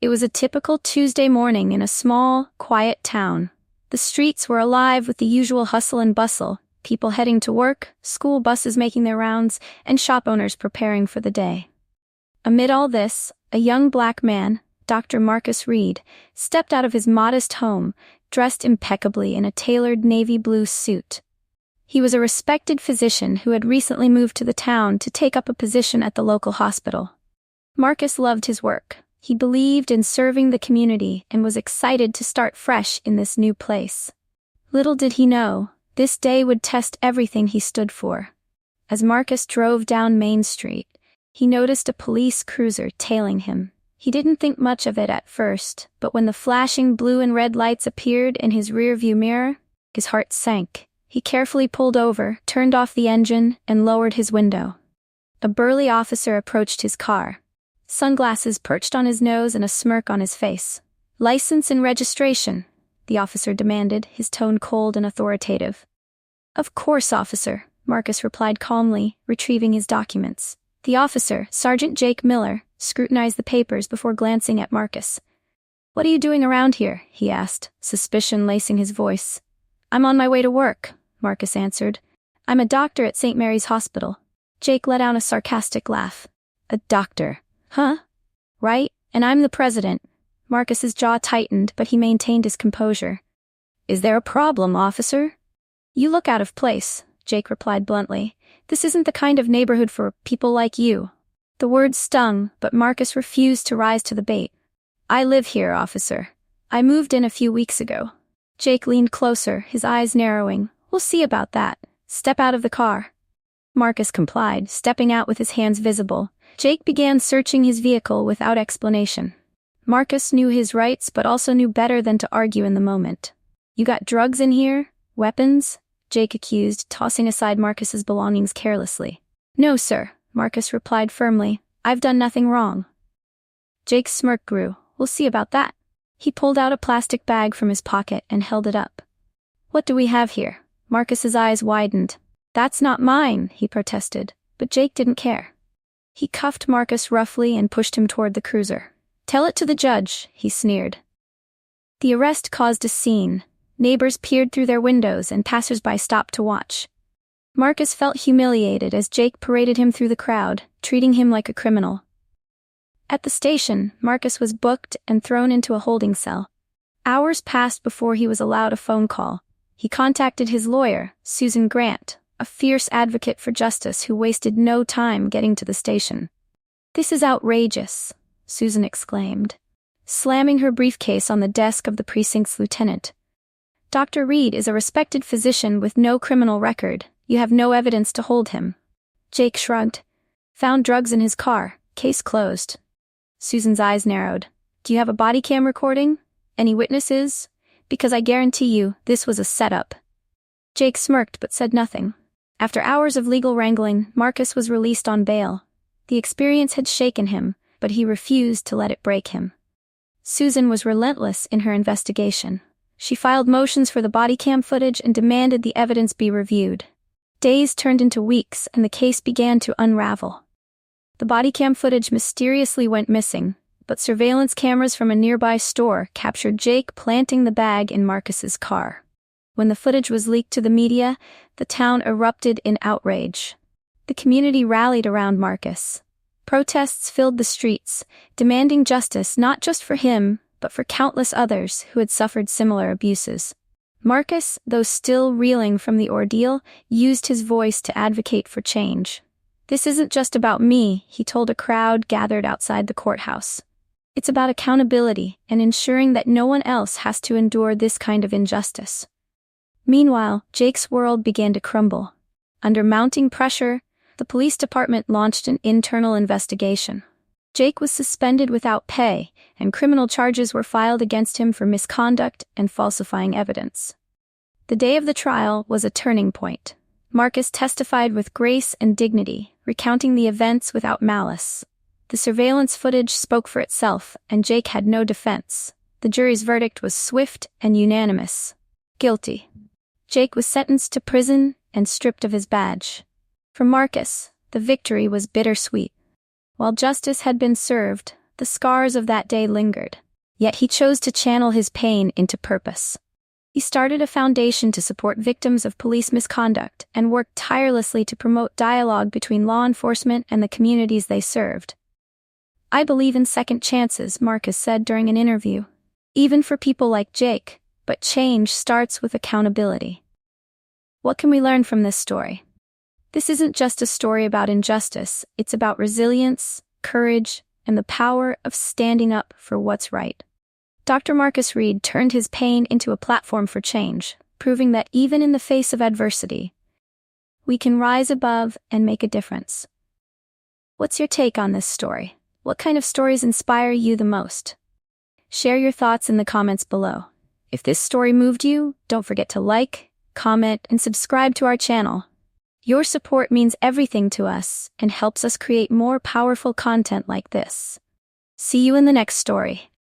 It was a typical Tuesday morning in a small, quiet town. The streets were alive with the usual hustle and bustle, people heading to work, school buses making their rounds, and shop owners preparing for the day. Amid all this, a young black man, Dr. Marcus Reed, stepped out of his modest home, dressed impeccably in a tailored navy blue suit. He was a respected physician who had recently moved to the town to take up a position at the local hospital. Marcus loved his work. He believed in serving the community and was excited to start fresh in this new place. Little did he know, this day would test everything he stood for. As Marcus drove down Main Street, he noticed a police cruiser tailing him. He didn't think much of it at first, but when the flashing blue and red lights appeared in his rearview mirror, his heart sank. He carefully pulled over, turned off the engine, and lowered his window. A burly officer approached his car. Sunglasses perched on his nose and a smirk on his face. "License and registration," the officer demanded, his tone cold and authoritative. "Of course, officer," Marcus replied calmly, retrieving his documents. The officer, Sergeant Jake Miller, scrutinized the papers before glancing at Marcus. "What are you doing around here?" he asked, suspicion lacing his voice. "I'm on my way to work," Marcus answered. "I'm a doctor at St. Mary's Hospital." Jake let out a sarcastic laugh. "A doctor? Huh? Right, and I'm the president." Marcus's jaw tightened, but he maintained his composure. "Is there a problem, officer?" "You look out of place," Jake replied bluntly. "This isn't the kind of neighborhood for people like you." The words stung, but Marcus refused to rise to the bait. "I live here, officer. I moved in a few weeks ago." Jake leaned closer, his eyes narrowing. "We'll see about that. Step out of the car." Marcus complied, stepping out with his hands visible. Jake began searching his vehicle without explanation. Marcus knew his rights but also knew better than to argue in the moment. "You got drugs in here? Weapons?" Jake accused, tossing aside Marcus's belongings carelessly. "No, sir," Marcus replied firmly. "I've done nothing wrong." Jake's smirk grew. "We'll see about that." He pulled out a plastic bag from his pocket and held it up. "What do we have here?" Marcus's eyes widened. "That's not mine," he protested, but Jake didn't care. He cuffed Marcus roughly and pushed him toward the cruiser. "Tell it to the judge," he sneered. The arrest caused a scene. Neighbors peered through their windows and passersby stopped to watch. Marcus felt humiliated as Jake paraded him through the crowd, treating him like a criminal. At the station, Marcus was booked and thrown into a holding cell. Hours passed before he was allowed a phone call. He contacted his lawyer, Susan Grant, a fierce advocate for justice who wasted no time getting to the station. "This is outrageous," Susan exclaimed, slamming her briefcase on the desk of the precinct's lieutenant. "Dr. Reed is a respected physician with no criminal record. You have no evidence to hold him." Jake shrugged. "Found drugs in his car. Case closed." Susan's eyes narrowed. "Do you have a body cam recording? Any witnesses? Because I guarantee you, this was a setup." Jake smirked but said nothing. After hours of legal wrangling, Marcus was released on bail. The experience had shaken him, but he refused to let it break him. Susan was relentless in her investigation. She filed motions for the body cam footage and demanded the evidence be reviewed. Days turned into weeks and the case began to unravel. The body cam footage mysteriously went missing, but surveillance cameras from a nearby store captured Jake planting the bag in Marcus's car. When the footage was leaked to the media, the town erupted in outrage. The community rallied around Marcus. Protests filled the streets, demanding justice not just for him, but for countless others who had suffered similar abuses. Marcus, though still reeling from the ordeal, used his voice to advocate for change. "This isn't just about me," he told a crowd gathered outside the courthouse. "It's about accountability and ensuring that no one else has to endure this kind of injustice." Meanwhile, Jake's world began to crumble. Under mounting pressure, the police department launched an internal investigation. Jake was suspended without pay, and criminal charges were filed against him for misconduct and falsifying evidence. The day of the trial was a turning point. Marcus testified with grace and dignity, recounting the events without malice. The surveillance footage spoke for itself, and Jake had no defense. The jury's verdict was swift and unanimous. Guilty. Jake was sentenced to prison and stripped of his badge. For Marcus, the victory was bittersweet. While justice had been served, the scars of that day lingered. Yet he chose to channel his pain into purpose. He started a foundation to support victims of police misconduct and worked tirelessly to promote dialogue between law enforcement and the communities they served. "I believe in second chances," Marcus said during an interview. "Even for people like Jake, but change starts with accountability." What can we learn from this story? This isn't just a story about injustice, it's about resilience, courage, and the power of standing up for what's right. Dr. Marcus Reed turned his pain into a platform for change, proving that even in the face of adversity, we can rise above and make a difference. What's your take on this story? What kind of stories inspire you the most? Share your thoughts in the comments below. If this story moved you, don't forget to like, comment, and subscribe to our channel. Your support means everything to us and helps us create more powerful content like this. See you in the next story.